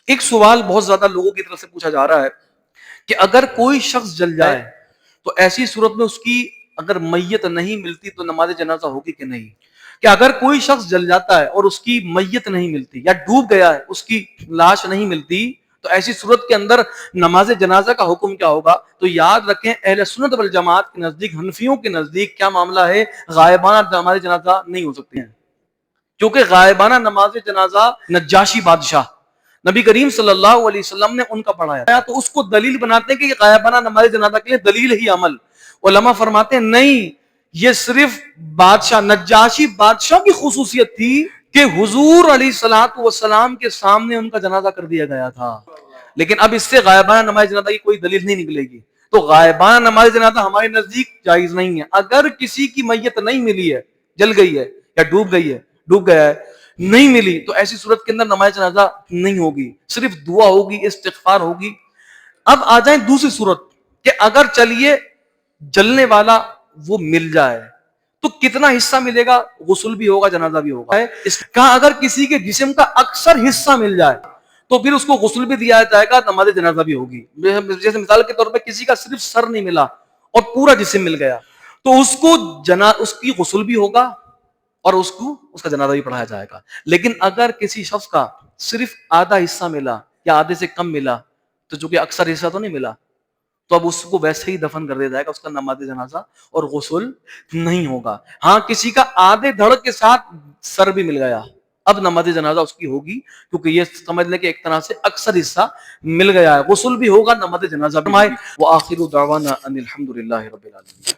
ایک سوال بہت زیادہ لوگوں کی طرف سے پوچھا جا رہا ہے کہ اگر کوئی شخص جل جائے تو ایسی صورت میں اس کی اگر میت نہیں ملتی تو نماز جنازہ ہوگی کہ نہیں؟ کہ اگر کوئی شخص جل جاتا ہے اور اس کی میت نہیں ملتی یا ڈوب گیا ہے اس کی لاش نہیں ملتی تو ایسی صورت کے اندر نماز جنازہ کا حکم کیا ہوگا؟ تو یاد رکھیں اہل سنت والجماعت کے نزدیک، حنفیوں کے نزدیک کیا معاملہ ہے؟ غائبانہ نماز جنازہ نہیں ہو سکتی ہیں، کیونکہ غائبانہ نماز جنازہ نجاشی بادشاہ نبی کریم صلی اللہ علیہ وسلم نے ان کا پڑھایا تو اس کو دلیل بناتے ہیں کہ یہ غائبانہ نماز جنازہ کے لیے دلیل ہی عمل۔ علماء فرماتے ہیں نہیں، یہ صرف بادشاہ نجاشی بادشاہ کی خصوصیت تھی کہ حضور علیہ الصلوۃ والسلام کے سامنے ان کا جنازہ کر دیا گیا تھا، لیکن اب اس سے غائبانہ نماز جنازہ کی کوئی دلیل نہیں نکلے گی۔ تو غائبانہ نماز جنازہ ہمارے نزدیک جائز نہیں ہے۔ اگر کسی کی میت نہیں ملی ہے، جل گئی ہے یا ڈوب گیا ہے، نہیں ملی، تو ایسی صورت کے اندر نماز جنازہ نہیں ہوگی، صرف دعا ہوگی، استغفار ہوگی۔ اب آ جائیں دوسری صورت کہ اگر چلیے جلنے والا وہ مل جائے تو کتنا حصہ ملے گا؟ غسل بھی ہوگا، جنازہ بھی ہوگا۔ اس کا اگر کسی کے جسم کا اکثر حصہ مل جائے تو پھر اس کو غسل بھی دیا جائے گا، نماز جنازہ بھی ہوگی۔ جیسے مثال کے طور پہ کسی کا صرف سر نہیں ملا اور پورا جسم مل گیا تو اس کی غسل بھی ہوگا اور اس کا جنازہ بھی پڑھایا جائے گا۔ لیکن اگر کسی شخص کا صرف آدھا حصہ ملا یا آدھے سے کم ملا تو چونکہ اکثر حصہ تو نہیں ملا تو اب اس کو ویسے ہی دفن کر دیا جائے گا، اس کا نماز جنازہ اور غسل نہیں ہوگا۔ ہاں، کسی کا آدھے دھڑ کے ساتھ سر بھی مل گیا، اب نماز جنازہ اس کی ہوگی، کیونکہ یہ سمجھ لیں کہ ایک طرح سے اکثر حصہ مل گیا ہے، غسل بھی ہوگا، نماز جنازہ بھی۔ وآخر دعوانا ان الحمد للہ رب العالمین۔